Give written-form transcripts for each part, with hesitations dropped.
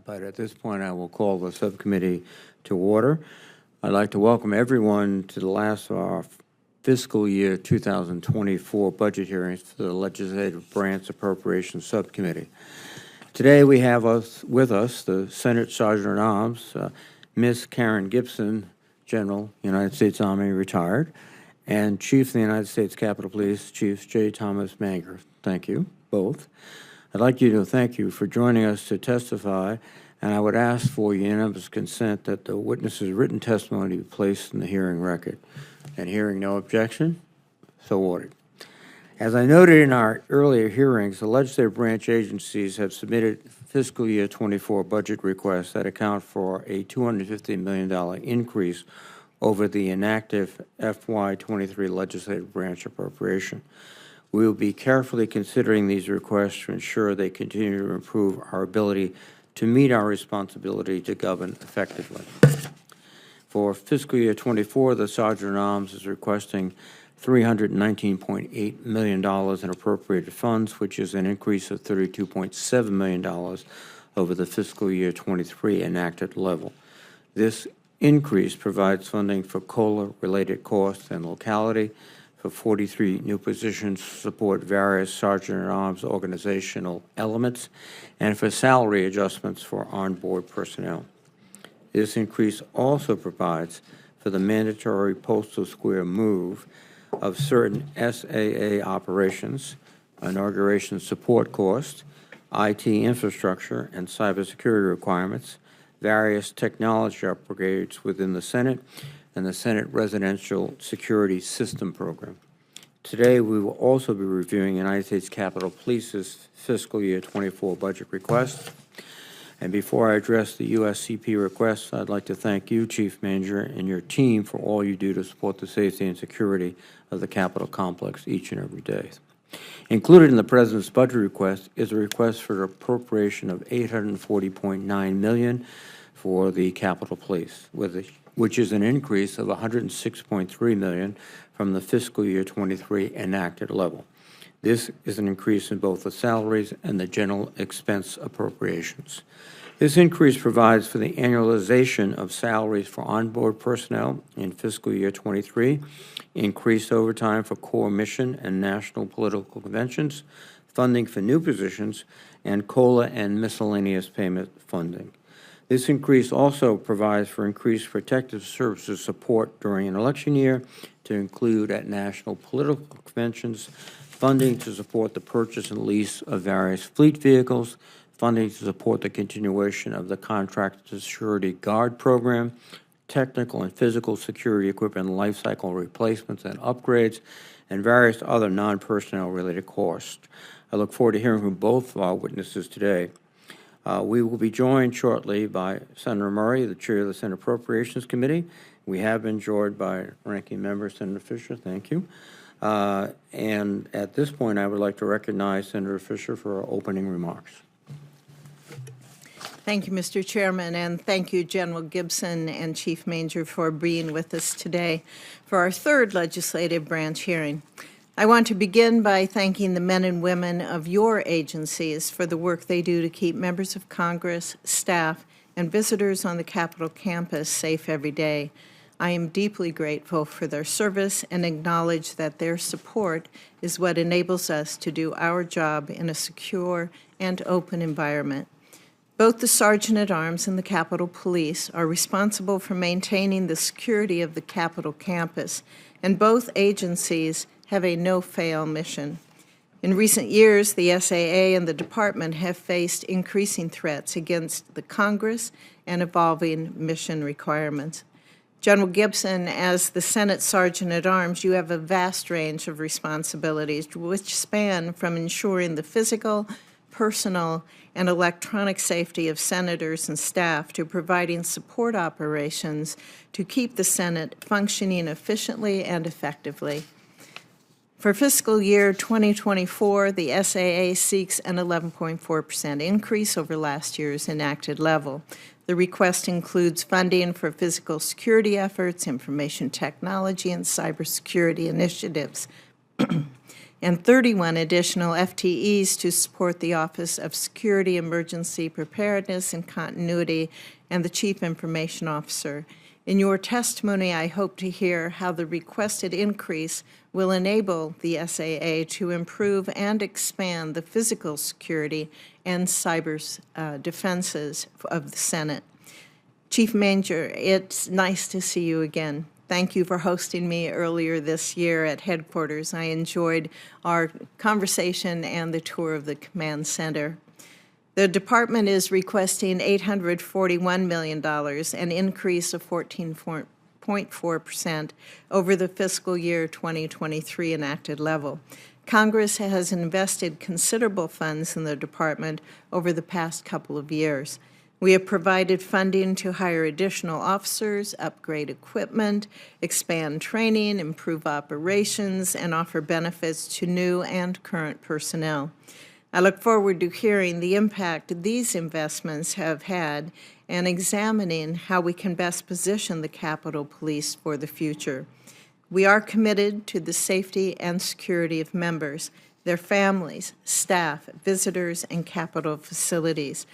but at this point I will call the subcommittee to order. I'd like to welcome everyone to the last of our fiscal year 2024 budget hearings for the Legislative Branch Appropriations Subcommittee. Today we have with us the Senate Sergeant-at-Arms, Ms. Karen Gibson, General, United States Army, retired, and Chief of the United States Capitol Police, Chiefs J. Thomas Manger. Thank you, both. I'd like to thank you for joining us to testify, and I would ask for unanimous consent that the witness's written testimony be placed in the hearing record. And hearing no objection, so ordered. As I noted in our earlier hearings, the legislative branch agencies have submitted fiscal year 24 budget requests that account for a $250 million increase over the inactive FY23 legislative branch appropriation. We will be carefully considering these requests to ensure they continue to improve our ability to meet our responsibility to govern effectively. For fiscal year 24, the Sergeant-at-Arms is requesting $319.8 million in appropriated funds, which is an increase of $32.7 million over the fiscal year 23 enacted level. This increase provides funding for COLA-related costs and locality, for 43 new positions to support various Sergeant-at-Arms organizational elements, and for salary adjustments for on-board personnel. This increase also provides for the mandatory postal square move of certain SAA operations, inauguration support costs, IT infrastructure and cybersecurity requirements, various technology upgrades within the Senate, and the Senate Residential Security System Program. Today, we will also be reviewing United States Capitol Police's fiscal year 24 budget request. And before I address the USCP requests, I'd like to thank you, Chief Manger, and your team for all you do to support the safety and security of the Capitol complex each and every day. Included in the President's budget request is a request for an appropriation of $840.9 million for the Capitol Police, which is an increase of $106.3 million from the fiscal year 23 enacted level. This is an increase in both the salaries and the general expense appropriations. This increase provides for the annualization of salaries for onboard personnel in fiscal year 23, increased overtime for core mission and national political conventions, funding for new positions, and COLA and miscellaneous payment funding. This increase also provides for increased protective services support during an election year to include at national political conventions, funding to support the purchase and lease of various fleet vehicles, funding to support the continuation of the Contracted Security Guard program, technical and physical security equipment lifecycle replacements and upgrades, and various other non-personnel related costs. I look forward to hearing from both of our witnesses today. We will be joined shortly by Senator Murray, the chair of the Senate Appropriations Committee. We have been joined by Ranking Member Senator Fisher. Thank you. And at this point, I would like to recognize Senator Fisher for her opening remarks. Thank you, Mr. Chairman, and thank you, General Gibson and Chief Manger, for being with us today for our third legislative branch hearing. I want to begin by thanking the men and women of your agencies for the work they do to keep members of Congress, staff, and visitors on the Capitol campus safe every day. I am deeply grateful for their service and acknowledge that their support is what enables us to do our job in a secure and open environment. Both the Sergeant-at-Arms and the Capitol Police are responsible for maintaining the security of the Capitol campus, and both agencies have a no-fail mission. In recent years, the SAA and the department have faced increasing threats against the Congress and evolving mission requirements. General Gibson, as the Senate Sergeant-at-Arms, you have a vast range of responsibilities which span from ensuring the physical, personal, and electronic safety of senators and staff to providing support operations to keep the Senate functioning efficiently and effectively. For fiscal year 2024, the SAA seeks an 11.4% increase over last year's enacted level. The request includes funding for physical security efforts, information technology, and cybersecurity initiatives. and 31 additional FTEs to support the Office of Security, Emergency Preparedness and Continuity and the Chief Information Officer. In your testimony, I hope to hear how the requested increase will enable the SAA to improve and expand the physical security and cyber defenses of the Senate. Chief Manger, it's nice to see you again. Thank you for hosting me earlier this year at headquarters. I enjoyed our conversation and the tour of the command center. The department is requesting $841 million, an increase of 14.4% over the fiscal year 2023 enacted level. Congress has invested considerable funds in the department over the past couple of years. We have provided funding to hire additional officers, upgrade equipment, expand training, improve operations, and offer benefits to new and current personnel. I look forward to hearing the impact these investments have had and examining how we can best position the Capitol Police for the future. We are committed to the safety and security of members, their families, staff, visitors, and Capitol facilities.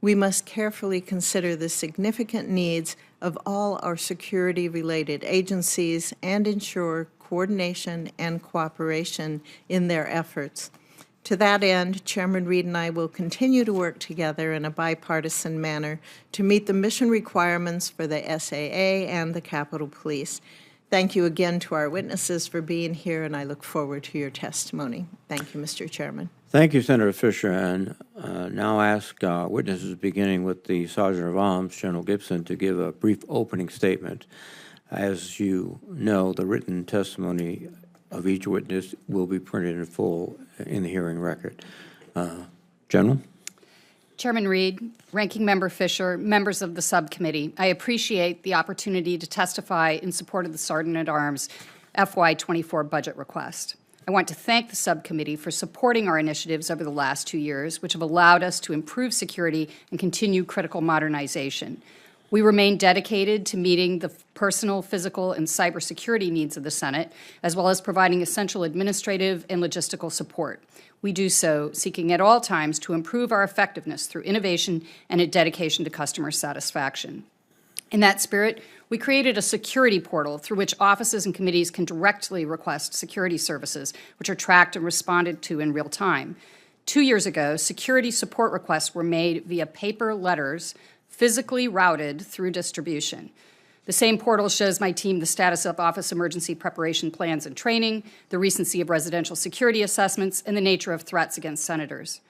We must carefully consider the significant needs of all our security-related agencies and ensure coordination and cooperation in their efforts. To that end, Chairman Reed and I will continue to work together in a bipartisan manner to meet the mission requirements for the SAA and the Capitol Police. Thank you again to our witnesses for being here, and I look forward to your testimony. Thank you, Mr. Chairman. Thank you, Senator Fisher. And now I ask witnesses, beginning with the Sergeant of Arms, General Gibson, to give a brief opening statement. As you know, the written testimony of each witness will be printed in full in the hearing record. General? Chairman Reed, Ranking Member Fisher, members of the subcommittee, I appreciate the opportunity to testify in support of the Sergeant at Arms FY24 budget request. I want to thank the subcommittee for supporting our initiatives over the last 2 years, which have allowed us to improve security and continue critical modernization. We remain dedicated to meeting the personal, physical, and cybersecurity needs of the Senate, as well as providing essential administrative and logistical support. We do so seeking at all times to improve our effectiveness through innovation and a dedication to customer satisfaction. In that spirit, we created a security portal through which offices and committees can directly request security services, which are tracked and responded to in real time. 2 years ago, security support requests were made via paper letters, physically routed through distribution. The same portal shows my team the status of office emergency preparation plans and training, the recency of residential security assessments, and the nature of threats against senators.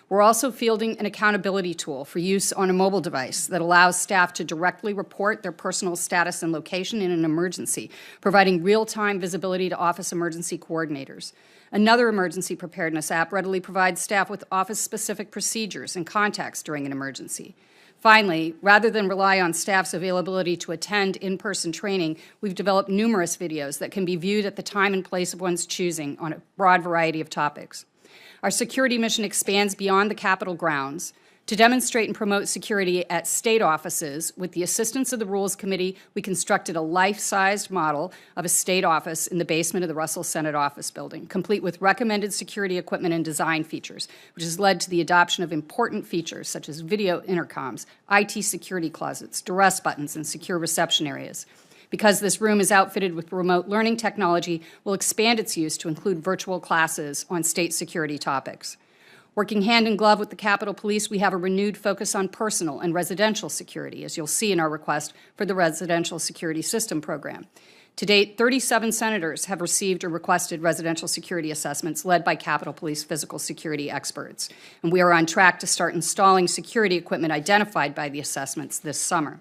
We're also fielding an accountability tool for use on a mobile device that allows staff to directly report their personal status and location in an emergency, providing real-time visibility to office emergency coordinators. Another emergency preparedness app readily provides staff with office-specific procedures and contacts during an emergency. Finally, rather than rely on staff's availability to attend in-person training, we've developed numerous videos that can be viewed at the time and place of one's choosing on a broad variety of topics. Our security mission expands beyond the Capitol grounds. To demonstrate and promote security at state offices, with the assistance of the Rules Committee, we constructed a life-sized model of a state office in the basement of the Russell Senate Office Building, complete with recommended security equipment and design features, which has led to the adoption of important features such as video intercoms, IT security closets, duress buttons, and secure reception areas. Because this room is outfitted with remote learning technology, we'll expand its use to include virtual classes on state security topics. Working hand in glove with the Capitol Police, we have a renewed focus on personal and residential security, as you'll see in our request for the Residential Security System Program. To date, 37 senators have received or requested residential security assessments led by Capitol Police physical security experts, and we are on track to start installing security equipment identified by the assessments this summer.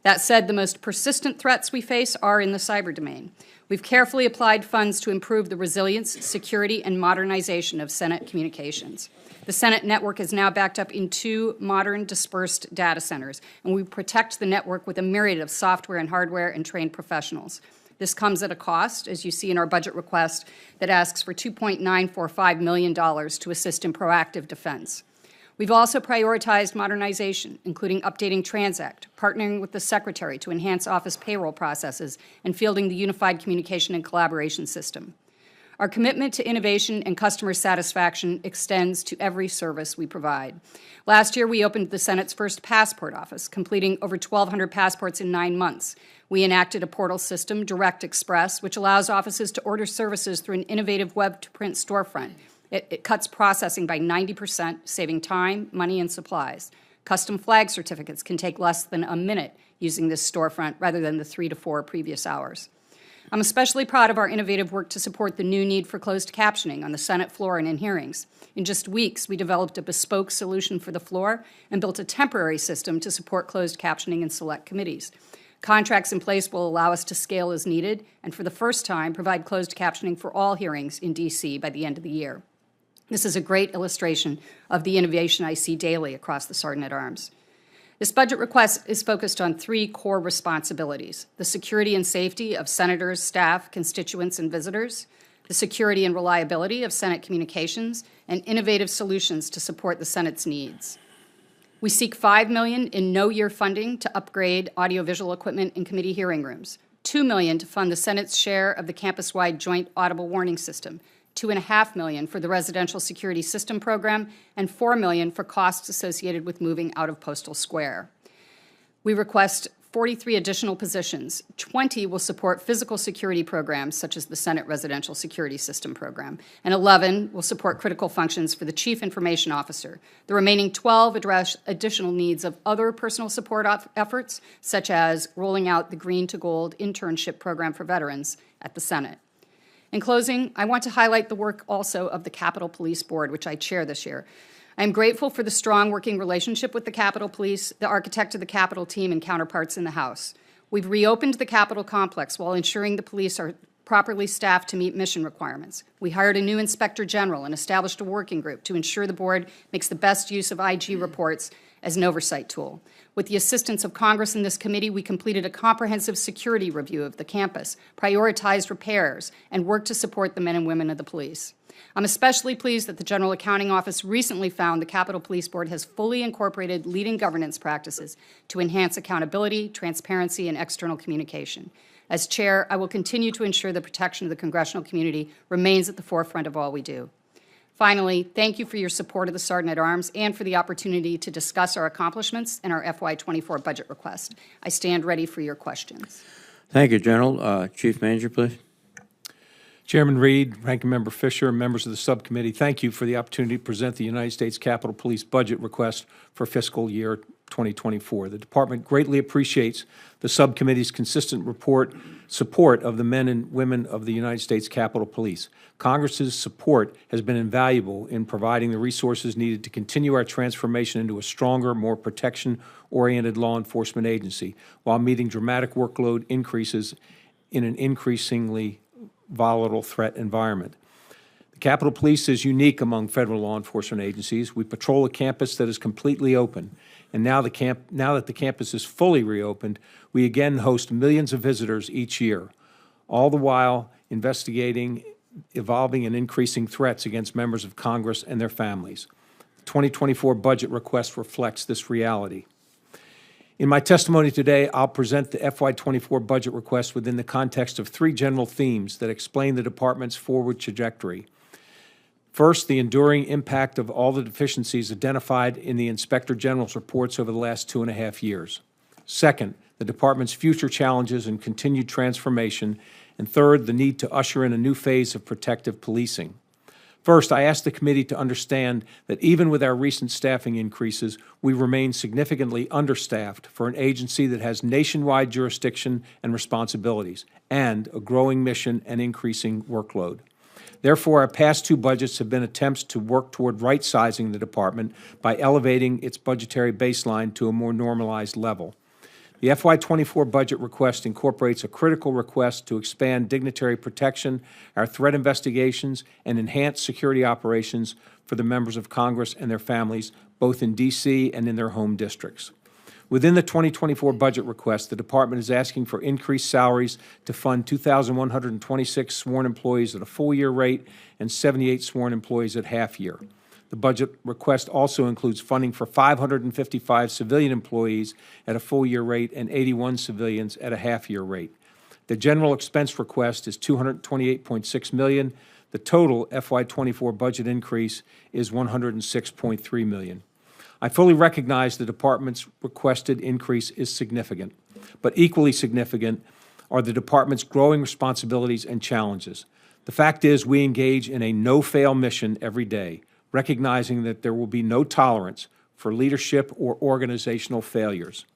That said, the most persistent threats we face are in the cyber domain. We've carefully applied funds to improve the resilience, security, and modernization of Senate communications. The Senate network is now backed up in 2 modern dispersed data centers, and we protect the network with a myriad of software and hardware and trained professionals. This comes at a cost, as you see in our budget request, that asks for $2.945 million to assist in proactive defense. We've also prioritized modernization, including updating TransAct, partnering with the Secretary to enhance office payroll processes, and fielding the Unified Communication and Collaboration System. Our commitment to innovation and customer satisfaction extends to every service we provide. Last year, we opened the Senate's first passport office, completing over 1,200 passports in 9 months. We enacted a portal system, Direct Express, which allows offices to order services through an innovative web-to-print storefront. It cuts processing by 90%, saving time, money, and supplies. Custom flag certificates can take less than a minute using this storefront rather than the 3 to 4 previous hours. I'm especially proud of our innovative work to support the new need for closed captioning on the Senate floor and in hearings. In just weeks, we developed a bespoke solution for the floor and built a temporary system to support closed captioning in select committees. Contracts in place will allow us to scale as needed and, for the first time, provide closed captioning for all hearings in D.C. by the end of the year. This is a great illustration of the innovation I see daily across the Sergeant-at-Arms. This budget request is focused on 3 core responsibilities: the security and safety of senators, staff, constituents, and visitors, the security and reliability of Senate communications, and innovative solutions to support the Senate's needs. We seek $5 million in no-year funding to upgrade audiovisual equipment in committee hearing rooms, $2 million to fund the Senate's share of the campus-wide joint audible warning system, $2.5 million for the Residential Security System Program, and $4 million for costs associated with moving out of Postal Square. We request 43 additional positions. 20 will support physical security programs, such as the Senate Residential Security System Program, and 11 will support critical functions for the Chief Information Officer. The remaining 12 address additional needs of other personal support efforts, such as rolling out the Green to Gold internship program for veterans at the Senate. In closing, I want to highlight the work also of the Capitol Police Board, which I chair this year. I am grateful for the strong working relationship with the Capitol Police, the architect of the Capitol team, and counterparts in the House. We've reopened the Capitol complex while ensuring the police are properly staffed to meet mission requirements. We hired a new inspector general and established a working group to ensure the board makes the best use of IG reports as an oversight tool. With the assistance of Congress and this committee, we completed a comprehensive security review of the campus, prioritized repairs, and worked to support the men and women of the police. I'm especially pleased that the General Accounting Office recently found the Capitol Police Board has fully incorporated leading governance practices to enhance accountability, transparency, and external communication. As chair, I will continue to ensure the protection of the congressional community remains at the forefront of all we do. Finally, thank you for your support of the Sergeant-at-Arms and for the opportunity to discuss our accomplishments and our FY24 budget request. I stand ready for your questions. Thank you, General. Chief Manager, please. Chairman Reed, Ranking Member Fisher, and members of the subcommittee, thank you for the opportunity to present the United States Capitol Police budget request for fiscal year 2024. The Department greatly appreciates the subcommittee's consistent support of the men and women of the United States Capitol Police. Congress's support has been invaluable in providing the resources needed to continue our transformation into a stronger, more protection-oriented law enforcement agency while meeting dramatic workload increases in an increasingly volatile threat environment. The Capitol Police is unique among federal law enforcement agencies. We patrol a campus that is completely open, and now that the campus is fully reopened, we again host millions of visitors each year, all the while investigating evolving and increasing threats against members of Congress and their families. The 2024 budget request reflects this reality. In my testimony today, I'll present the FY24 budget request within the context of 3 general themes that explain the Department's forward trajectory. First, the enduring impact of all the deficiencies identified in the Inspector General's reports over the last 2.5 years. Second, the Department's future challenges and continued transformation. And third, the need to usher in a new phase of protective policing. First, I asked the committee to understand that even with our recent staffing increases, we remain significantly understaffed for an agency that has nationwide jurisdiction and responsibilities, and a growing mission and increasing workload. Therefore, our past 2 budgets have been attempts to work toward right-sizing the department by elevating its budgetary baseline to a more normalized level. The FY24 budget request incorporates a critical request to expand dignitary protection, our threat investigations, and enhance security operations for the members of Congress and their families, both in D.C. and in their home districts. Within the 2024 budget request, the Department is asking for increased salaries to fund 2,126 sworn employees at a full-year rate and 78 sworn employees at half-year. The budget request also includes funding for 555 civilian employees at a full-year rate and 81 civilians at a half-year rate. The general expense request is $228.6 million. The total FY24 budget increase is $106.3 million. I fully recognize the department's requested increase is significant, but equally significant are the department's growing responsibilities and challenges. The fact is, we engage in a no-fail mission every day, recognizing that there will be no tolerance for leadership or organizational failures.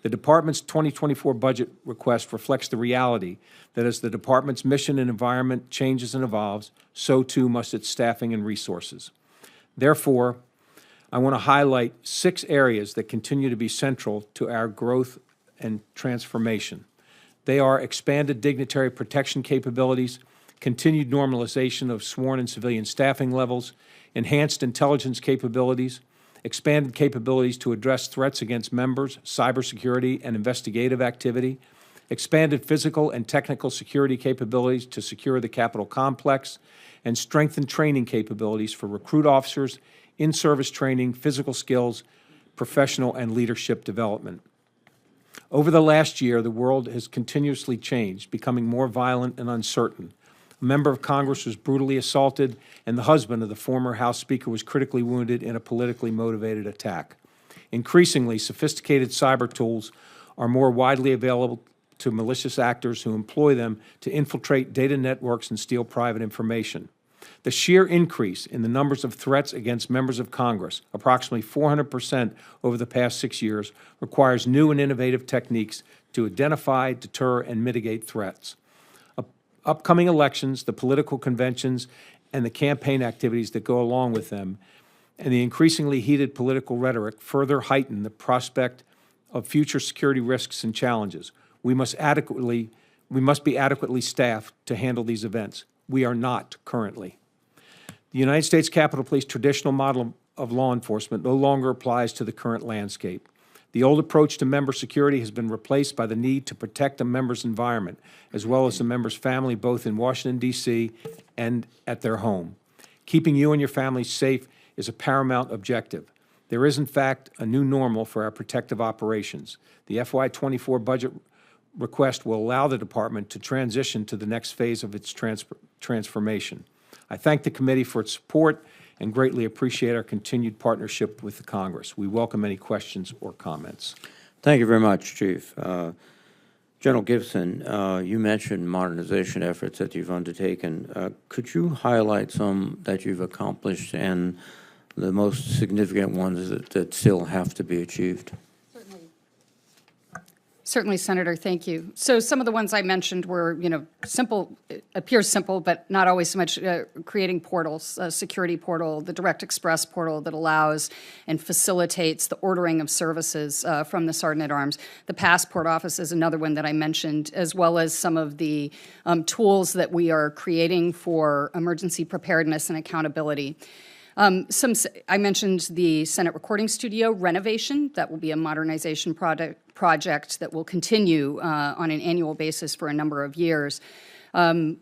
The department's 2024 budget request reflects the reality that as the department's mission and environment changes and evolves, so too must its staffing and resources. Therefore, I want to highlight 6 areas that continue to be central to our growth and transformation. They are expanded dignitary protection capabilities, continued normalization of sworn and civilian staffing levels, enhanced intelligence capabilities, expanded capabilities to address threats against members, cybersecurity and investigative activity, expanded physical and technical security capabilities to secure the Capitol complex, and strengthened training capabilities for recruit officers, in-service training, physical skills, professional and leadership development. Over the last year, the world has continuously changed, becoming more violent and uncertain. A member of Congress was brutally assaulted, and the husband of the former House Speaker was critically wounded in a politically motivated attack. Increasingly, sophisticated cyber tools are more widely available to malicious actors who employ them to infiltrate data networks and steal private information. The sheer increase in the numbers of threats against members of Congress, approximately 400% over the past 6 years, requires new and innovative techniques to identify, deter, and mitigate threats. Upcoming elections, the political conventions, and the campaign activities that go along with them, and the increasingly heated political rhetoric further heighten the prospect of future security risks and challenges. We must be adequately staffed to handle these events. We are not currently. The United States Capitol Police traditional model of law enforcement no longer applies to the current landscape. The old approach to member security has been replaced by the need to protect a member's environment, as well as the member's family, both in Washington, D.C. and at their home. Keeping you and your family safe is a paramount objective. There is, in fact, a new normal for our protective operations. The FY24 budget request will allow the department to transition to the next phase of its transformation. I thank the committee for its support and greatly appreciate our continued partnership with the Congress. We welcome any questions or comments. Thank you very much, Chief. General Gibson, you mentioned modernization efforts that you've undertaken. Could you highlight some that you've accomplished and the most significant ones that still have to be achieved? Certainly, Senator, thank you. So some of the ones I mentioned were, simple, it appears simple, but not always so much, creating portals, a security portal, the Direct Express portal that allows and facilitates the ordering of services from the Sergeant-at-Arms. The Passport Office is another one that I mentioned, as well as some of the tools that we are creating for emergency preparedness and accountability. I mentioned the Senate Recording Studio renovation. That will be a modernization project that will continue on an annual basis for a number of years.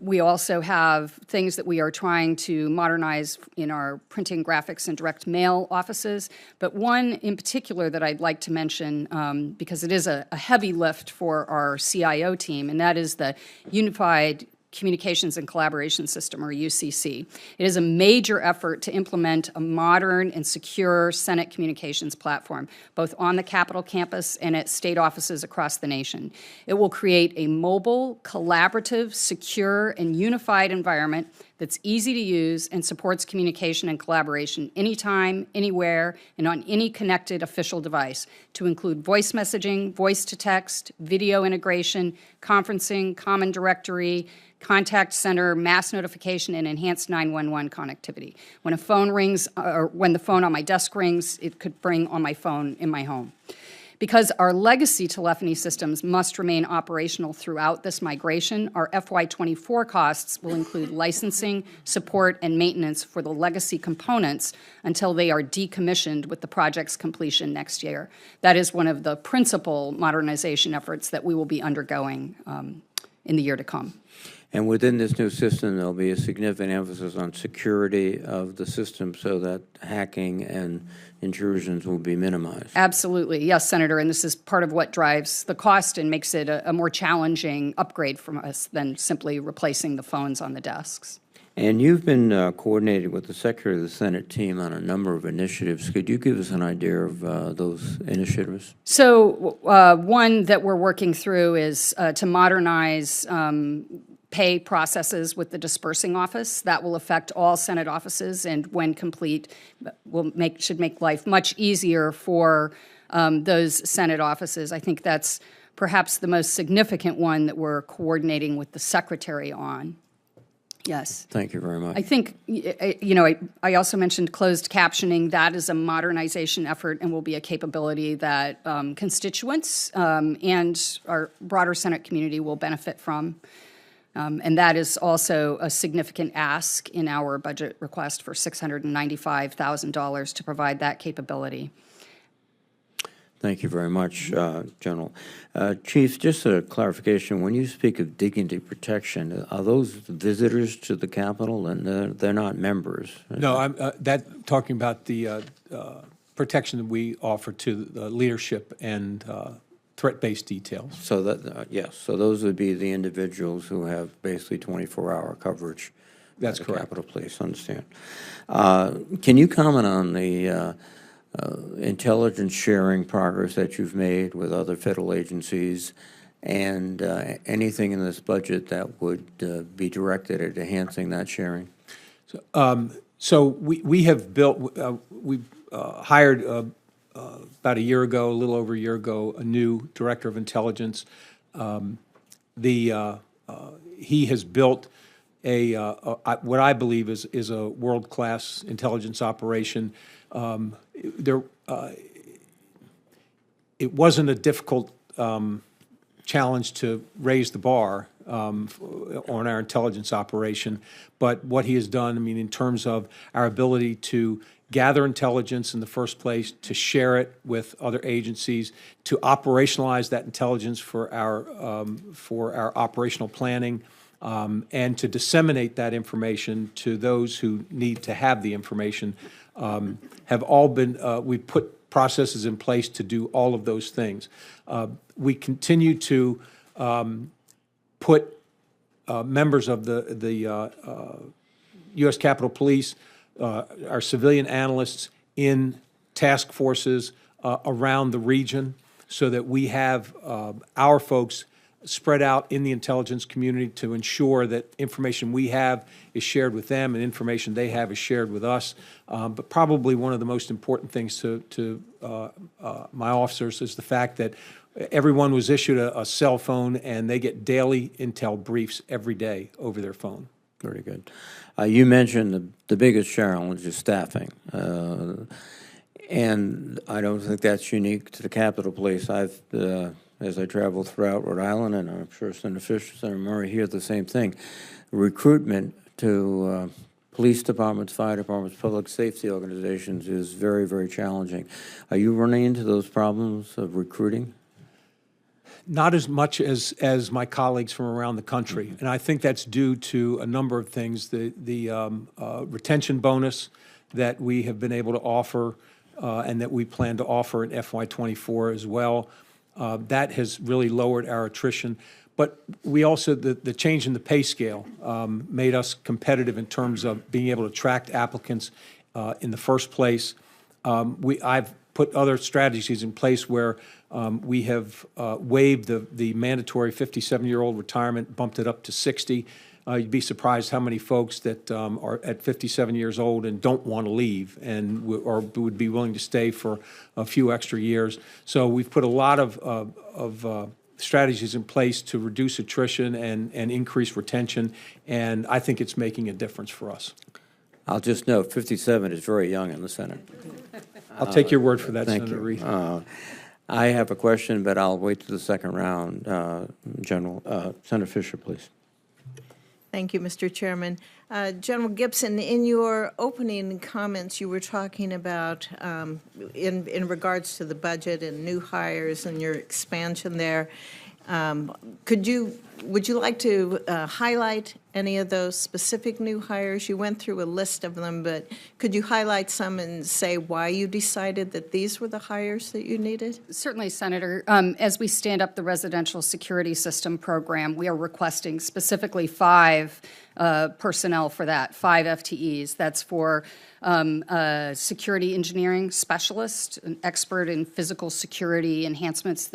We also have things that we are trying to modernize in our printing, graphics, and direct mail offices. But one in particular that I'd like to mention, because it is a heavy lift for our CIO team, and that is the Unified Communications and Collaboration System, or UCC. It is a major effort to implement a modern and secure Senate communications platform, both on the Capitol campus and at state offices across the nation. It will create a mobile, collaborative, secure, and unified environment that's easy to use and supports communication and collaboration anytime, anywhere, and on any connected official device, to include voice messaging, voice-to-text, video integration, conferencing, common directory, contact center, mass notification, and enhanced 911 connectivity. When a phone rings, or when the phone on my desk rings, it could ring on my phone in my home. Because our legacy telephony systems must remain operational throughout this migration, our FY24 costs will include licensing, support, and maintenance for the legacy components until they are decommissioned with the project's completion next year. That is one of the principal modernization efforts that we will be undergoing in the year to come. And within this new system, there'll be a significant emphasis on security of the system so that hacking and intrusions will be minimized. Absolutely. Yes, Senator, and this is part of what drives the cost and makes it a more challenging upgrade from us than simply replacing the phones on the desks. And you've been coordinating with the Secretary of the Senate team on a number of initiatives. Could you give us an idea of those initiatives? So one that we're working through is to modernize pay processes with the dispersing office. That will affect all Senate offices, and when complete, should make life much easier for those Senate offices. I think that's perhaps the most significant one that we're coordinating with the Secretary on. Yes. Thank you very much. I think, I also mentioned closed captioning. That is a modernization effort and will be a capability that constituents and our broader Senate community will benefit from. And that is also a significant ask in our budget request for $695,000 to provide that capability. Thank you very much, General. Chief, just a clarification. When you speak of dignity protection, are those visitors to the Capitol, and they're not members? No, I'm talking about the protection that we offer to the leadership and threat-based details. So that yes, so those would be the individuals who have basically 24-hour coverage. That's by the correct. Capitol Police. Understand? Can you comment on the intelligence sharing progress that you've made with other federal agencies, and anything in this budget that would be directed at enhancing that sharing? So we have built, we hired about a year ago, a little over a year ago, a new director of intelligence. He has built what I believe is a world-class intelligence operation. It wasn't a difficult challenge to raise the bar on our intelligence operation, but what he has done, I mean, in terms of our ability to gather intelligence in the first place, to share it with other agencies, to operationalize that intelligence for our operational planning, and to disseminate that information to those who need to have the information, have all been, we've put processes in place to do all of those things. We continue to put members of the U.S. Capitol Police, our civilian analysts, in task forces around the region so that we have our folks spread out in the intelligence community to ensure that information we have is shared with them and information they have is shared with us. But probably one of the most important things to my officers is the fact that everyone was issued a cell phone, and they get daily intel briefs every day over their phone. Very good. You mentioned the biggest challenge is staffing. And I don't think that's unique to the Capitol Police. As I travel throughout Rhode Island, and I'm sure Senator Fisher, Senator Murray hear the same thing, recruitment to police departments, fire departments, public safety organizations is very, very challenging. Are you running into those problems of recruiting? Not as much as my colleagues from around the country, and I think that's due to a number of things. The retention bonus that we have been able to offer and that we plan to offer in FY24 as well, that has really lowered our attrition. But we also, the change in the pay scale made us competitive in terms of being able to attract applicants in the first place. I've put other strategies in place where we have waived the mandatory 57-year-old retirement, bumped it up to 60. You'd be surprised how many folks that are at 57 years old and don't want to leave and or would be willing to stay for a few extra years. So we've put a lot of strategies in place to reduce attrition and increase retention, and I think it's making a difference for us. I'll just note 57 is very young in the Senate. I'll take your word for that, Thank Senator Reed. you. I have a question, but I'll wait to the second round. General, Senator Fisher, please. Thank you, Mr. Chairman. General Gibson, in your opening comments, you were talking about, in regards to the budget and new hires and your expansion there. Could you Would you like to highlight any of those specific new hires? You went through a list of them, but could you highlight some and say why you decided that these were the hires that you needed? Certainly, Senator. As we stand up the residential security system program, we are requesting specifically 5 personnel for that, 5 FTEs. That's for a security engineering specialist, an expert in physical security enhancements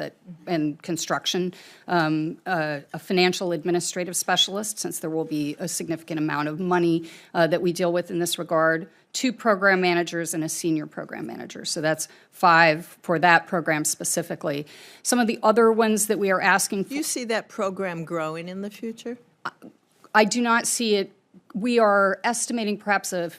and construction, a financial administrative specialist, since there will be a significant amount of money that we deal with in this regard, 2 program managers and a senior program manager. So that's 5 for that program specifically. Some of the other ones that we are asking for. Do you see that program growing in the future? I do not see it. We are estimating perhaps a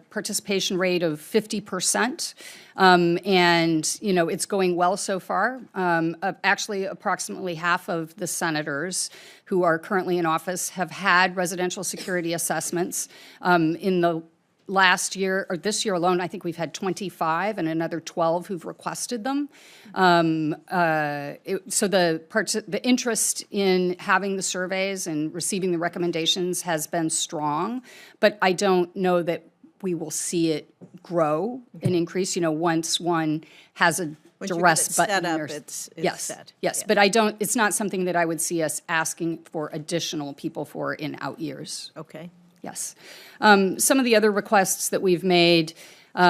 participation rate of 50%, and it's going well so far. Actually, approximately half of the senators who are currently in office have had residential security assessments. In the last year, or this year alone, I think we've had 25 and another 12 who've requested them. So the interest in having the surveys and receiving the recommendations has been strong, but I don't know that we will see it grow and increase. Once one has a duress button. It's yes, set. yes, Yeah. but I don't. It's not something that I would see us asking for additional people for in out years. Okay. Yes. Some of the other requests that we've made, we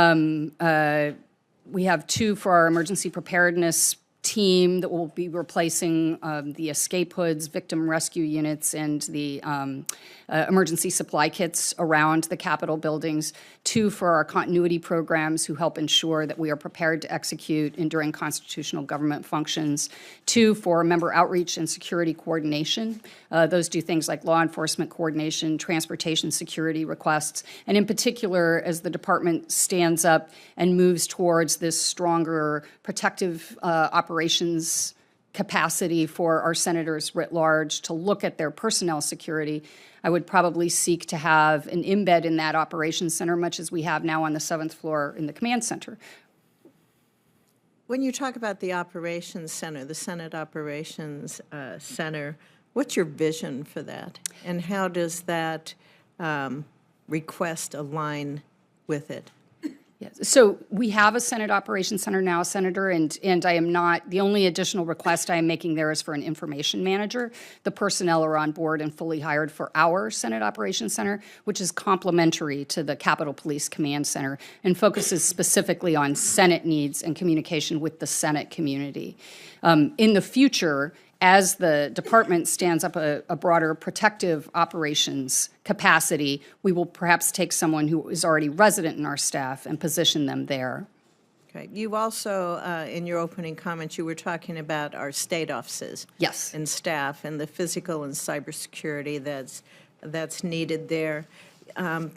have 2 for our emergency preparedness team that will be replacing the escape hoods, victim rescue units, and the emergency supply kits around the Capitol buildings. 2 for our continuity programs who help ensure that we are prepared to execute enduring constitutional government functions. 2 for member outreach and security coordination. Those do things like law enforcement coordination, transportation security requests, and in particular, as the department stands up and moves towards this stronger protective operations capacity for our senators writ large to look at their personnel security, I would probably seek to have an embed in that operations center, much as we have now on the 7th floor in the command center. When you talk about the operations center, the Senate Operations Center, what's your vision for that? And how does that request align with it? Yes. So we have a Senate Operations Center now, Senator, and I am not, the only additional request I am making there is for an information manager. The personnel are on board and fully hired for our Senate Operations Center, which is complementary to the Capitol Police Command Center and focuses specifically on Senate needs and communication with the Senate community. In the future, as the department stands up a broader protective operations capacity, we will perhaps take someone who is already resident in our staff and position them there. Okay. You also, in your opening comments, you were talking about our state offices. Yes. And staff and the physical and cybersecurity that's needed there.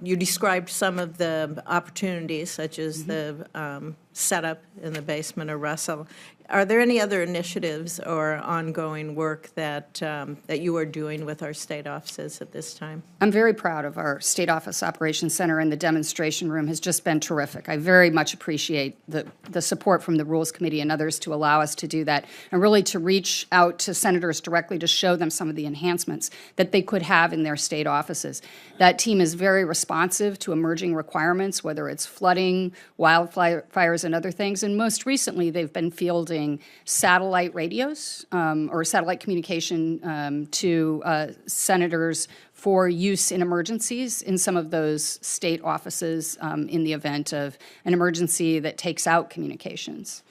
You described some of the opportunities, such as the setup in the basement of Russell. Are there any other initiatives or ongoing work that that you are doing with our state offices at this time? I'm very proud of our State Office Operations Center, and the demonstration room has just been terrific. I very much appreciate the support from the Rules Committee and others to allow us to do that, and really to reach out to senators directly to show them some of the enhancements that they could have in their state offices. That team is very responsive to emerging requirements, whether it's flooding, wildfires, and other things, and most recently they've been fielding satellite radios or satellite communication to senators for use in emergencies in some of those state offices in the event of an emergency that takes out communications.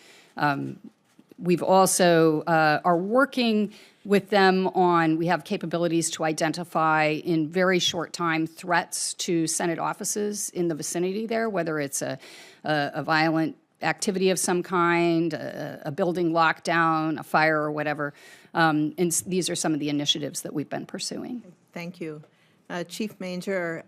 We've also are working with them on, we have capabilities to identify in very short time threats to Senate offices in the vicinity there, whether it's a violent activity of some kind, a building lockdown, a fire or whatever. And these are some of the initiatives that we've been pursuing. Thank you. Chief Manger,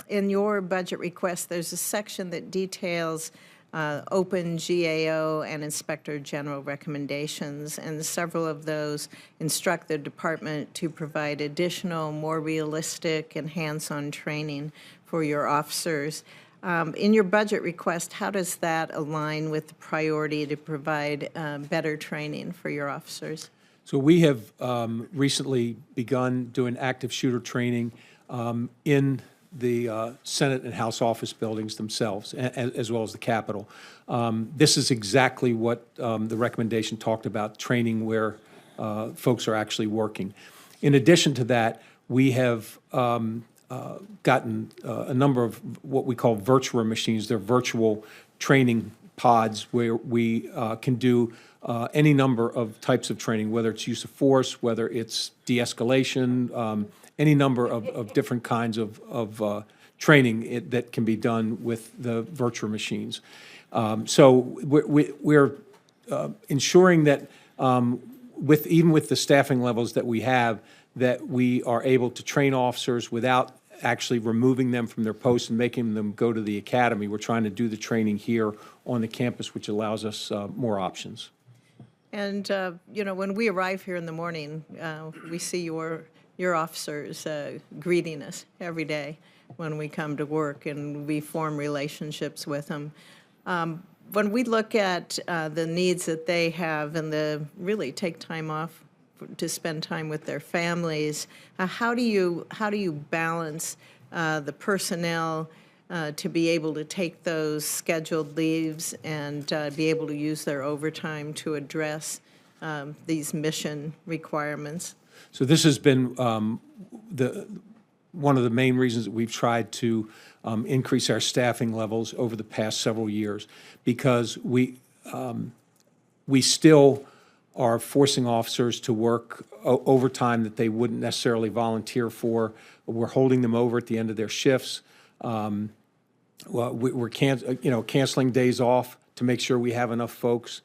in your budget request, there's a section that details open GAO and Inspector General recommendations, and several of those instruct the department to provide additional, more realistic and hands-on training for your officers. In your budget request, how does that align with the priority to provide better training for your officers? So we have recently begun doing active shooter training in the Senate and House office buildings themselves, as well as the Capitol. This is exactly what the recommendation talked about, training where folks are actually working. In addition to that, we have gotten a number of what we call virtual machines. They're virtual training pods where we can do any number of types of training, whether it's use of force, whether it's de-escalation, any number of different kinds of training that can be done with the virtual machines. So we're ensuring that even with the staffing levels that we have, that we are able to train officers without actually removing them from their posts and making them go to the academy. We're trying to do the training here on the campus, which allows us more options. And, you know, when we arrive here in the morning, we see your officers greeting us every day when we come to work, and we form relationships with them. When we look at the needs that they have and really take time off to spend time with their families, how do you balance the personnel to be able to take those scheduled leaves and be able to use their overtime to address these mission requirements? So this has been one of the main reasons that we've tried to increase our staffing levels over the past several years, because we still are forcing officers to work overtime that they wouldn't necessarily volunteer for. We're holding them over at the end of their shifts. Well, we're canceling days off to make sure we have enough folks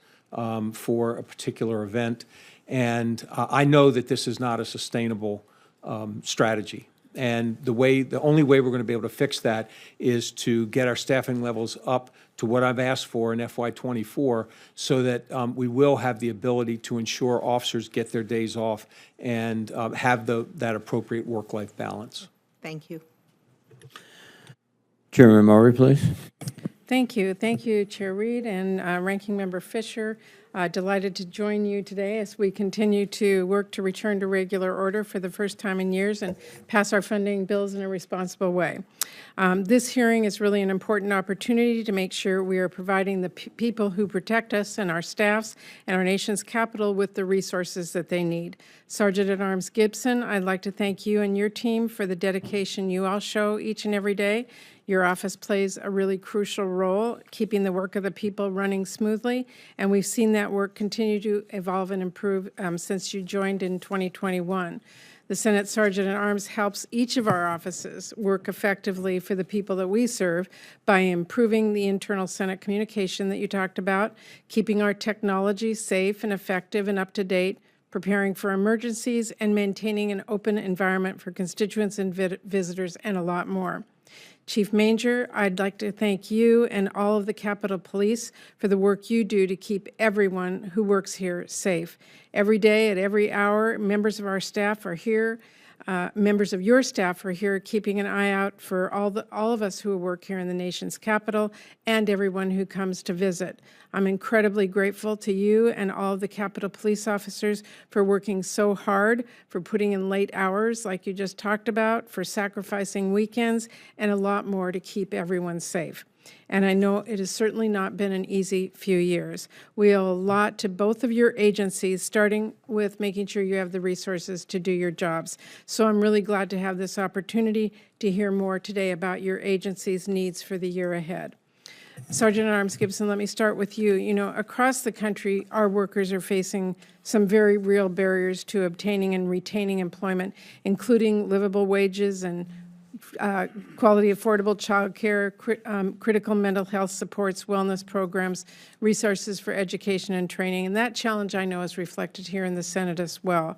for a particular event. And I know that this is not a sustainable strategy. And the only way we're going to be able to fix that is to get our staffing levels up to what I've asked for in FY24, so that we will have the ability to ensure officers get their days off and have that appropriate work-life balance. Thank you. Chairman Murray, please. Thank you. Thank you, Chair Reed and Ranking Member Fisher. Delighted to join you today as we continue to work to return to regular order for the first time in years and pass our funding bills in a responsible way. This hearing is really an important opportunity to make sure we are providing the people who protect us and our staffs and our nation's capital with the resources that they need. Sergeant-at-Arms Gibson, I'd like to thank you and your team for the dedication you all show each and every day. Your office plays a really crucial role keeping the work of the people running smoothly, and we've seen that work continue to evolve and improve since you joined in 2021. The Senate Sergeant-at-Arms helps each of our offices work effectively for the people that we serve by improving the internal Senate communication that you talked about, keeping our technology safe and effective and up to date, preparing for emergencies, and maintaining an open environment for constituents and visitors, and a lot more. Chief Manger, I'd like to thank you and all of the Capitol Police for the work you do to keep everyone who works here safe. Every day at every hour, members of our staff are here. Members of your staff are here keeping an eye out for all of us who work here in the nation's capital and everyone who comes to visit. I'm incredibly grateful to you and all of the Capitol Police officers for working so hard, for putting in late hours like you just talked about, for sacrificing weekends, and a lot more to keep everyone safe. And I know it has certainly not been an easy few years. We owe a lot to both of your agencies, starting with making sure you have the resources to do your jobs. So I'm really glad to have this opportunity to hear more today about your agency's needs for the year ahead. Sergeant-at-Arms Gibson, let me start with you. You know, across the country, our workers are facing some very real barriers to obtaining and retaining employment, including livable wages and quality, affordable child care, critical mental health supports, wellness programs, resources for education and training. And that challenge, I know, is reflected here in the Senate as well.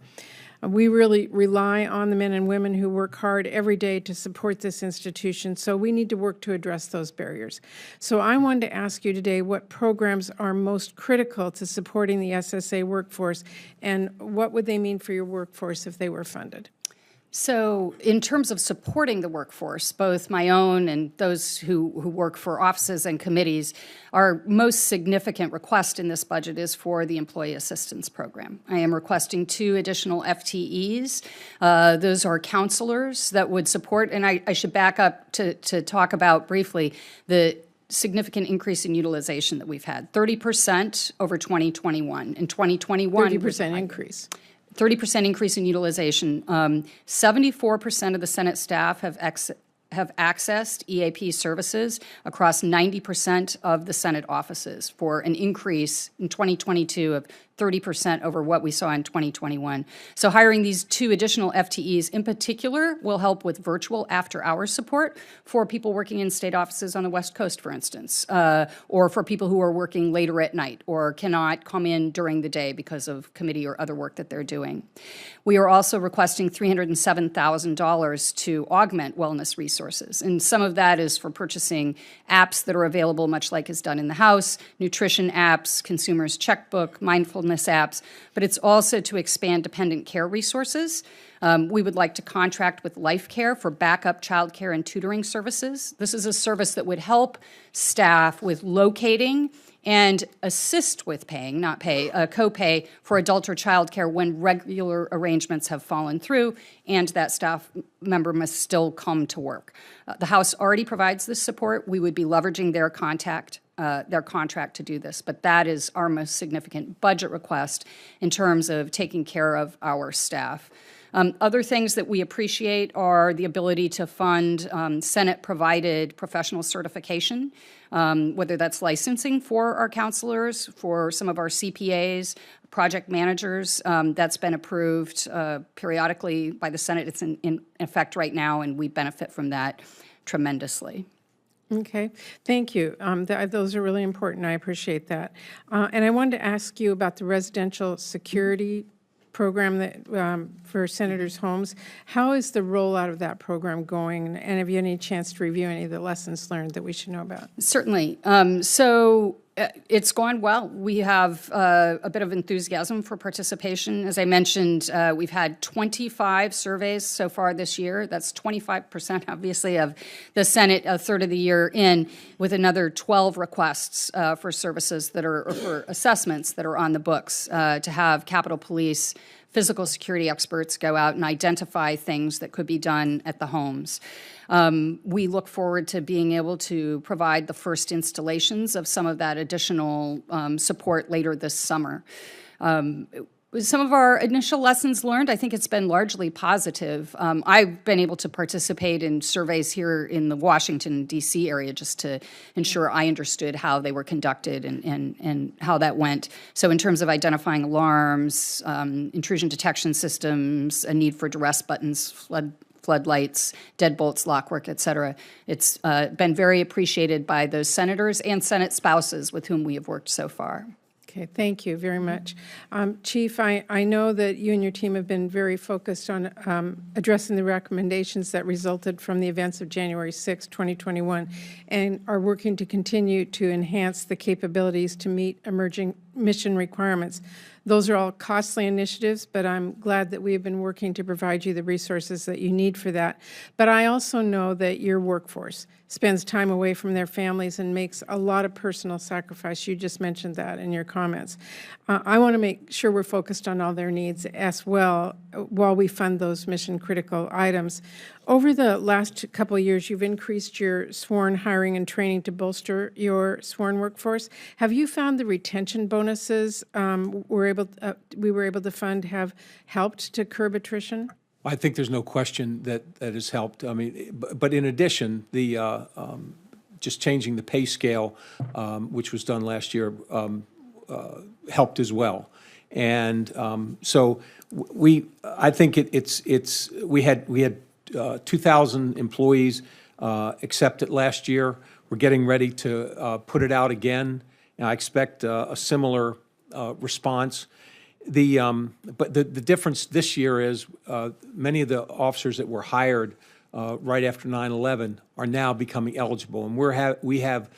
We really rely on the men and women who work hard every day to support this institution, so we need to work to address those barriers. So I wanted to ask you today what programs are most critical to supporting the SSA workforce, and what would they mean for your workforce if they were funded? So in terms of supporting the workforce, both my own and those who work for offices and committees, our most significant request in this budget is for the Employee Assistance Program. I am requesting 2 additional FTEs. Those are counselors that would support, and I should back up to talk about briefly the significant increase in utilization that we've had, 30% over 2021. In 2021, 30% increase. 30% increase in utilization. 74% of the Senate staff have accessed EAP services across 90% of the Senate offices for an increase in 2022 of 30% over what we saw in 2021. So hiring these 2 additional FTEs in particular will help with virtual after-hours support for people working in state offices on the West Coast, for instance, or for people who are working later at night or cannot come in during the day because of committee or other work that they're doing. We are also requesting $307,000 to augment wellness resources, and some of that is for purchasing apps that are available, much like is done in the House, nutrition apps, consumer's checkbook, mindfulness apps, but it's also to expand dependent care resources. We would like to contract with Life Care for backup child care and tutoring services. This is a service that would help staff with locating and assist with paying, not pay, co-pay for adult or child care when regular arrangements have fallen through and that staff member must still come to work. The House already provides this support. We would be leveraging their contract to do this, but that is our most significant budget request in terms of taking care of our staff. Other things that we appreciate are the ability to fund Senate-provided professional certification, whether that's licensing for our counselors, for some of our CPAs, project managers. That's been approved periodically by the Senate. It's in effect right now, and we benefit from that tremendously. Okay, thank you. Those are really important. I appreciate that. And I wanted to ask you about the residential security program that for senators' homes. How is the rollout of that program going? And have you had any chance to review any of the lessons learned that we should know about? Certainly. It's gone well. We have a bit of enthusiasm for participation. As I mentioned, we've had 25 surveys so far this year. That's 25%, obviously, of the Senate, a third of the year in, with another 12 requests for services that are, or for assessments that are on the books to have Capitol Police physical security experts go out and identify things that could be done at the homes. We look forward to being able to provide the first installations of some of that additional support later this summer. Some of our initial lessons learned, I think it's been largely positive. I've been able to participate in surveys here in the Washington, D.C. area just to ensure I understood how they were conducted and how that went. So in terms of identifying alarms, intrusion detection systems, a need for duress buttons, floodlights, deadbolts, lockwork, et cetera. It's been very appreciated by those senators and Senate spouses with whom we have worked so far. Okay, thank you very much. Chief, I know that you and your team have been very focused on addressing the recommendations that resulted from the events of January 6, 2021, and are working to continue to enhance the capabilities to meet emerging mission requirements. Those are all costly initiatives, but I'm glad that we have been working to provide you the resources that you need for that. But I also know that your workforce spends time away from their families and makes a lot of personal sacrifice. You just mentioned that in your comments. I want to make sure we're focused on all their needs as well while we fund those mission-critical items. Over the last couple of years, you've increased your sworn hiring and training to bolster your sworn workforce. Have you found the retention bonuses we were able to fund have helped to curb attrition? I think there's no question that has helped. I mean, but in addition, the just changing the pay scale, which was done last year, helped as well. And so I think we had 2,000 employees accept it last year. We're getting ready to put it out again. And I expect a similar response. But the difference this year is many of the officers that were hired right after 9/11 are now becoming eligible, and we have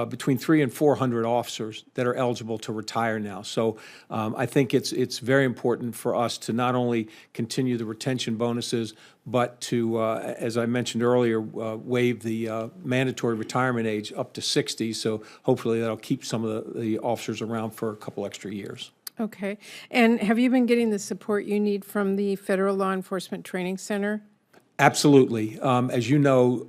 between 300 and 400 officers that are eligible to retire now. So I think it's very important for us to not only continue the retention bonuses, but to, as I mentioned earlier, waive the mandatory retirement age up to 60. So hopefully that'll keep some of the officers around for a couple extra years. Okay. And have you been getting the support you need from the Federal Law Enforcement Training Center? Absolutely. As you know,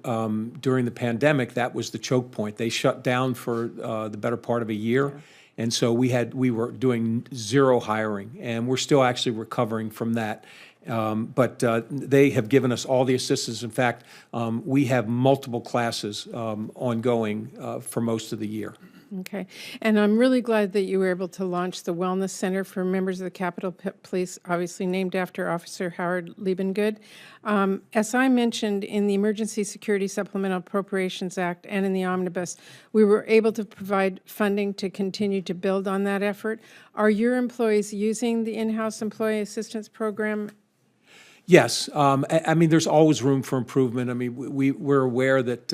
during the pandemic, that was the choke point. They shut down for the better part of a year. Yeah. And so we were doing zero hiring, and we're still actually recovering from that. But they have given us all the assistance. In fact, we have multiple classes ongoing for most of the year. Okay. And I'm really glad that you were able to launch the Wellness Center for members of the Capitol Police, obviously named after Officer Howard Liebengood. As I mentioned, in the Emergency Security Supplemental Appropriations Act and in the Omnibus, we were able to provide funding to continue to build on that effort. Are your employees using the in-house employee assistance program? Yes. I mean, there's always room for improvement. I mean, we're aware that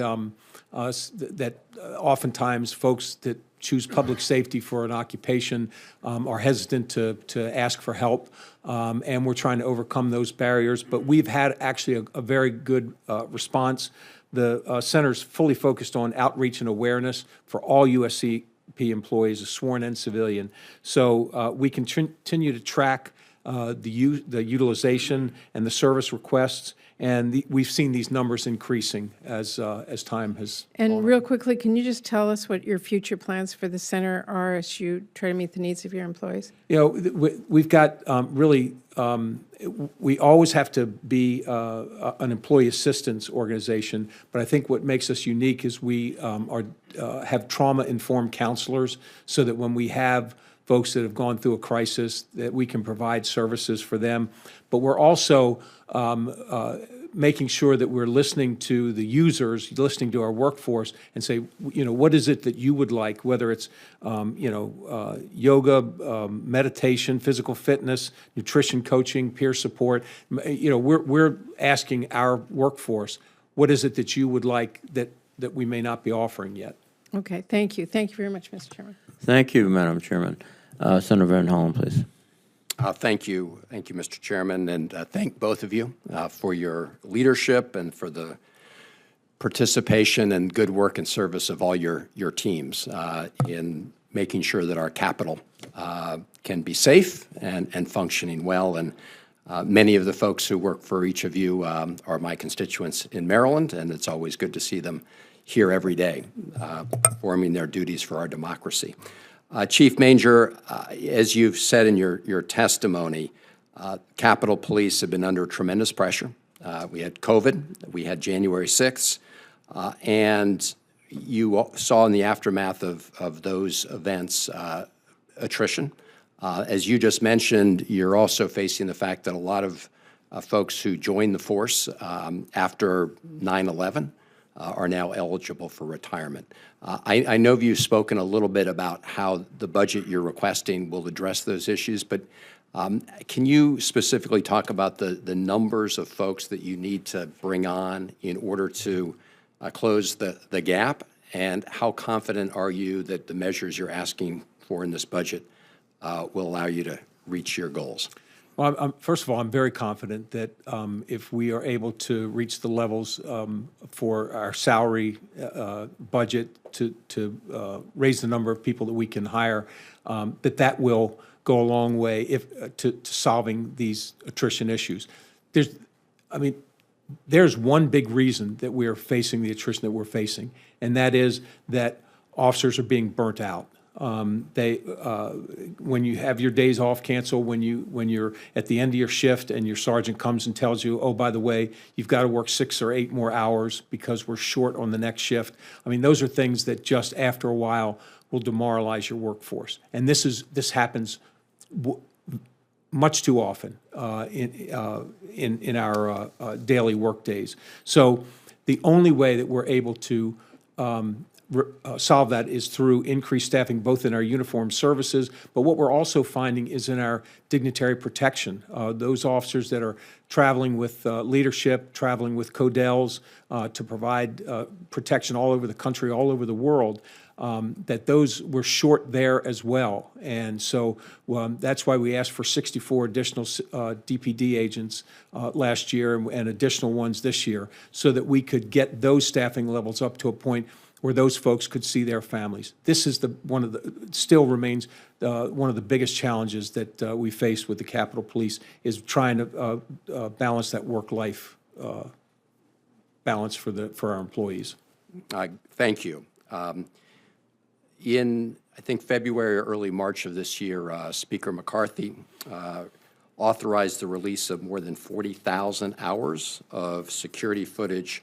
oftentimes folks that choose public safety for an occupation are hesitant to ask for help, and we're trying to overcome those barriers. But we've had actually a very good response. The center's fully focused on outreach and awareness for all USCP employees, sworn and civilian. So we can continue to track the utilization and the service requests, and we've seen these numbers increasing as time has And gone real on. quickly, can you just tell us what your future plans for the center are as you try to meet the needs of your employees? You know, we've got really, we always have to be an employee assistance organization, but I think what makes us unique is we have trauma-informed counselors, so that when we have folks that have gone through a crisis, that we can provide services for them. But we're also making sure that we're listening to the users, listening to our workforce, and say, you know, what is it that you would like, whether it's, yoga, meditation, physical fitness, nutrition coaching, peer support. You know, we're asking our workforce, what is it that you would like that we may not be offering yet? Okay, thank you. Thank you very much, Mr. Chairman. Thank you, Madam Chairman. Senator Van Hollen, please. Thank you. Thank you, Mr. Chairman, and thank both of you for your leadership and for the participation and good work and service of all your teams in making sure that our Capitol can be safe and functioning well. And many of the folks who work for each of you are my constituents in Maryland, and it's always good to see them here every day performing their duties for our democracy. Chief Manger, as you've said in your testimony, Capitol Police have been under tremendous pressure. We had COVID, we had January 6th, and you saw in the aftermath of those events attrition. As you just mentioned, you're also facing the fact that a lot of folks who joined the force after 9/11 are now eligible for retirement. I know you've spoken a little bit about how the budget you're requesting will address those issues, but can you specifically talk about the numbers of folks that you need to bring on in order to close the gap, and how confident are you that the measures you're asking for in this budget will allow you to reach your goals? Well, first of all, I'm very confident that if we are able to reach the levels for our salary budget to raise the number of people that we can hire, that will go a long way to solving these attrition issues. There's one big reason that we are facing the attrition that we're facing, and that is that officers are being burnt out. When you have your days off canceled, when you're at the end of your shift and your sergeant comes and tells you, oh, by the way, you've got to work 6 or 8 more hours because we're short on the next shift. I mean, those are things that just after a while will demoralize your workforce. And this happens much too often in our daily work days. So the only way that we're able to solve that is through increased staffing, both in our uniformed services, but what we're also finding is in our dignitary protection. Those officers that are traveling with leadership, traveling with CODELs to provide protection all over the country, all over the world, that those were short there as well. And so that's why we asked for 64 additional DPD agents last year and additional ones this year, so that we could get those staffing levels up to a point where those folks could see their families. This is still remains one of the biggest challenges that we face with the Capitol Police, is trying to balance that work-life balance for our employees. Thank you. In, I think, February or early March of this year, Speaker McCarthy authorized the release of more than 40,000 hours of security footage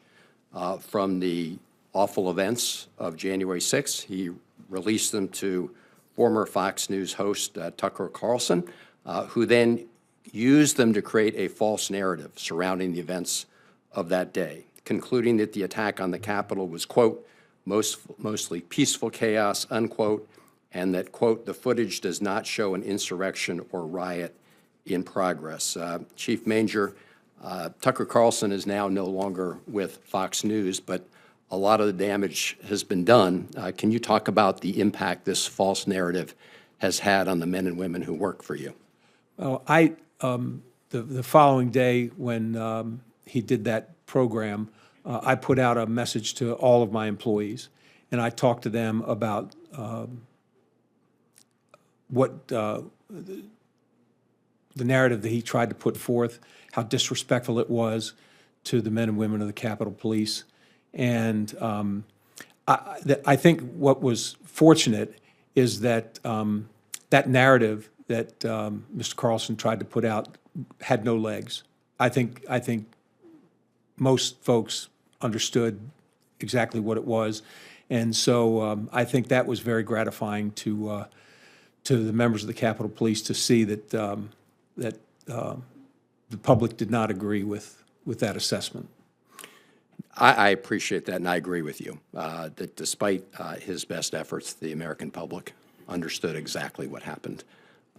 from the awful events of January 6th. He released them to former Fox News host Tucker Carlson, who then used them to create a false narrative surrounding the events of that day, concluding that the attack on the Capitol was, quote, mostly peaceful chaos, unquote, and that, quote, the footage does not show an insurrection or riot in progress. Chief Manger, Tucker Carlson is now no longer with Fox News, but a lot of the damage has been done. Can you talk about the impact this false narrative has had on the men and women who work for you? Well, the following day when he did that program, I put out a message to all of my employees, and I talked to them about what the narrative that he tried to put forth, how disrespectful it was to the men and women of the Capitol Police. And I think what was fortunate is that that narrative that Mr. Carlson tried to put out had no legs. I think most folks understood exactly what it was, and so I think that was very gratifying to the members of the Capitol Police to see that the public did not agree with that assessment. I appreciate that, and I agree with you that despite his best efforts, the American public understood exactly what happened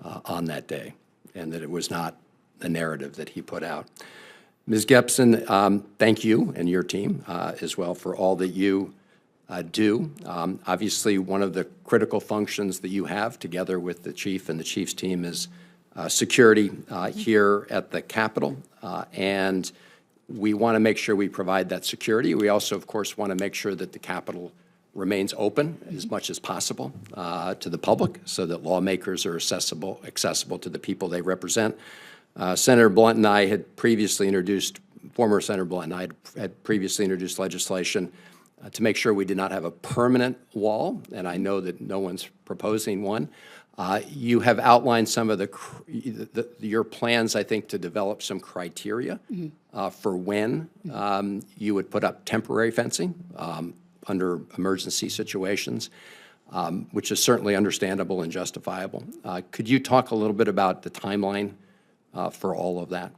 on that day, and that it was not the narrative that he put out. Ms. Gibson, thank you and your team as well for all that you do. Obviously, one of the critical functions that you have, together with the chief and the chief's team, is security here at the Capitol, and we want to make sure we provide that security. We also, of course, want to make sure that the Capitol remains open as much as possible to the public, so that lawmakers are accessible to the people they represent. Senator Blunt and I had previously introduced, former Senator Blunt and I had previously introduced legislation to make sure we did not have a permanent wall, and I know that no one's proposing one. You have outlined some of your plans, I think, to develop some criteria for when you would put up temporary fencing under emergency situations, which is certainly understandable and justifiable. Could you talk a little bit about the timeline for all of that?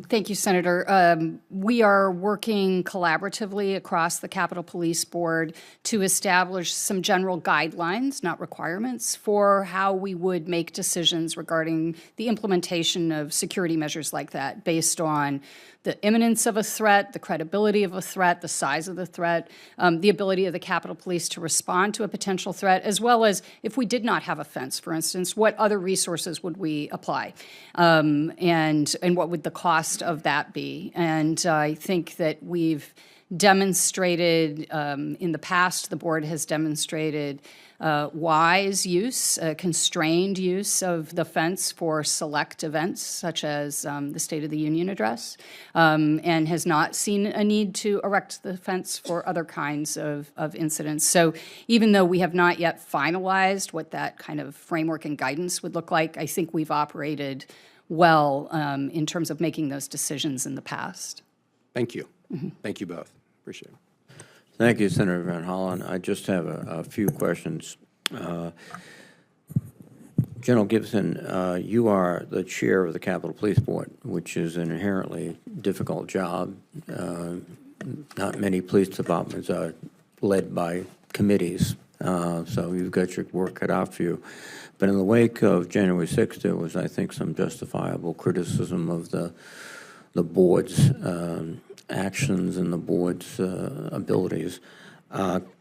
Thank you, Senator. We are working collaboratively across the Capitol Police Board to establish some general guidelines, not requirements, for how we would make decisions regarding the implementation of security measures like that, based on the imminence of a threat, the credibility of a threat, the size of the threat, the ability of the Capitol Police to respond to a potential threat, as well as if we did not have a fence, for instance, what other resources would we apply, and what would the cost of that be? And I think that we've demonstrated in the past, the board has demonstrated wise use, constrained use of the fence for select events, such as the State of the Union address, and has not seen a need to erect the fence for other kinds of incidents. So even though we have not yet finalized what that kind of framework and guidance would look like, I think we've operated well in terms of making those decisions in the past. Thank you. Thank you both. Appreciate it. Thank you, Senator Van Hollen. I just have a few questions. General Gibson, you are the chair of the Capitol Police Board, which is an inherently difficult job. Not many police departments are led by committees, so you've got your work cut out for you. But in the wake of January 6th, there was, I think, some justifiable criticism of the board's actions and the board's abilities.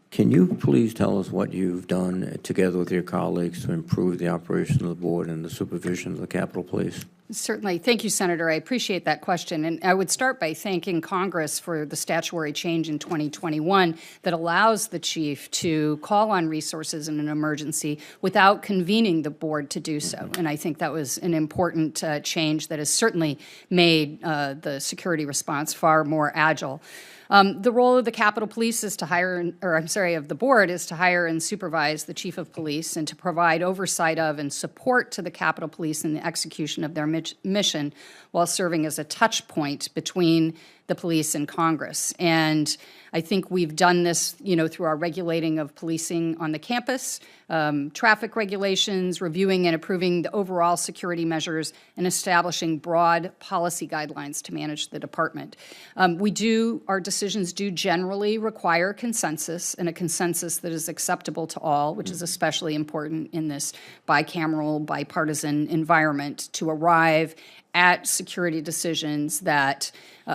Can you please tell us what you've done together with your colleagues to improve the operation of the board and the supervision of the Capitol Police? Certainly. Thank you, Senator. I appreciate that question. And I would start by thanking Congress for the statutory change in 2021 that allows the chief to call on resources in an emergency without convening the board to do so. And I think that was an important change that has certainly made the security response far more agile. The role of the Capitol Police is to hire, of the board is to hire and supervise the chief of police and to provide oversight of and support to the Capitol Police in the execution of their mission while serving as a touch point between the police and Congress. And I think we've done this, through our regulating of policing on the campus, traffic regulations, reviewing and approving the overall security measures, and establishing broad policy guidelines to manage the department. Our decisions do generally require consensus, and a consensus that is acceptable to all, which is especially important in this bicameral, bipartisan environment, to arrive at security decisions that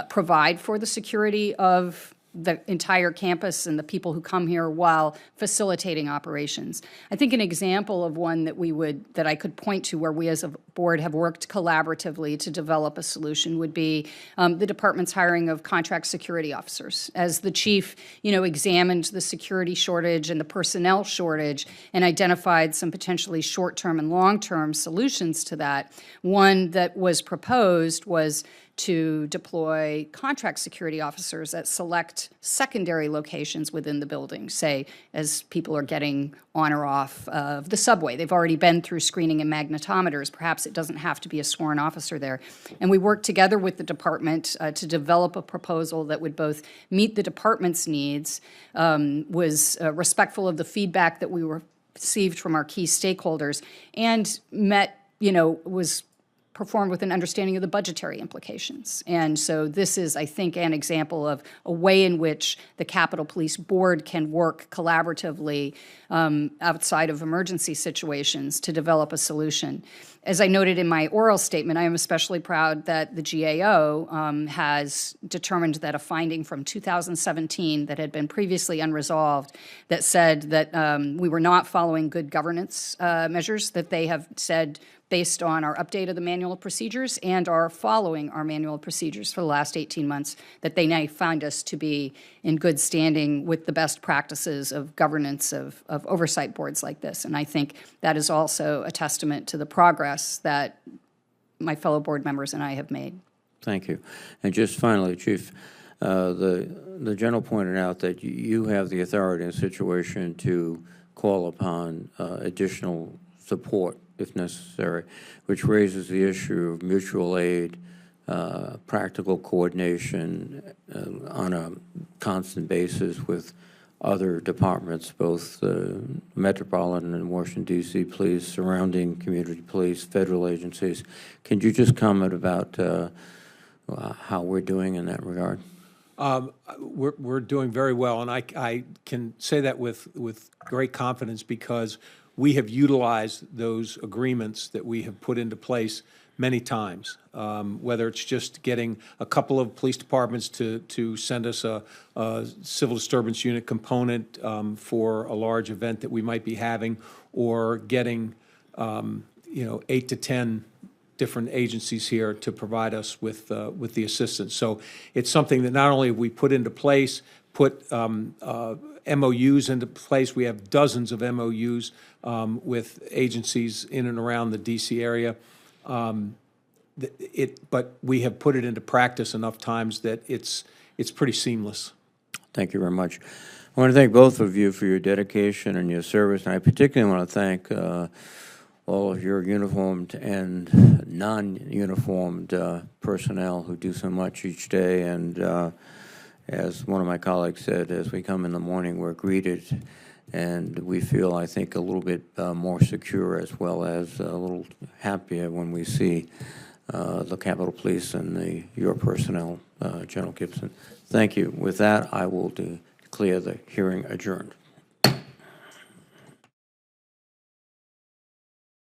provide for the security of the entire campus and the people who come here while facilitating operations. I think an example of one that I could point to where we as a board have worked collaboratively to develop a solution would be the department's hiring of contract security officers. As the chief, examined the security shortage and the personnel shortage and identified some potentially short-term and long-term solutions to that, one that was proposed was to deploy contract security officers at select secondary locations within the building, say as people are getting on or off of the subway. They've already been through screening and magnetometers. Perhaps it doesn't have to be a sworn officer there. And we worked together with the department to develop a proposal that would both meet the department's needs, was respectful of the feedback that we received from our key stakeholders, and was performed with an understanding of the budgetary implications. And so this is, I think, an example of a way in which the Capitol Police Board can work collaboratively outside of emergency situations to develop a solution. As I noted in my oral statement, I am especially proud that the GAO has determined that a finding from 2017 that had been previously unresolved that said that we were not following good governance measures, that they have said based on our update of the manual of procedures and are following our manual of procedures for the last 18 months, that they now find us to be in good standing with the best practices of governance of oversight boards like this. And I think that is also a testament to the progress that my fellow board members and I have made. Thank you. And just finally, Chief, the general pointed out that you have the authority in a situation to call upon additional support if necessary, which raises the issue of mutual aid, practical coordination on a constant basis with other departments, both Metropolitan and Washington, D.C. police, surrounding community police, federal agencies. Can you just comment about how we're doing in that regard? We're doing very well, and I can say that with great confidence because we have utilized those agreements that we have put into place many times, whether it's just getting a couple of police departments to send us a civil disturbance unit component for a large event that we might be having, or getting 8 to 10 different agencies here to provide us with the assistance. So it's something that not only have we put into place, put MOUs into place. We have dozens of MOUs with agencies in and around the D.C. area. But we have put it into practice enough times that it's pretty seamless. Thank you very much. I want to thank both of you for your dedication and your service, and I particularly want to thank all of your uniformed and non-uniformed personnel who do so much each day. And as one of my colleagues said, as we come in the morning, we're greeted, and we feel, I think, a little bit more secure as well as a little happier when we see the Capitol Police and your personnel, General Gibson. Thank you. With that, I will declare the hearing adjourned.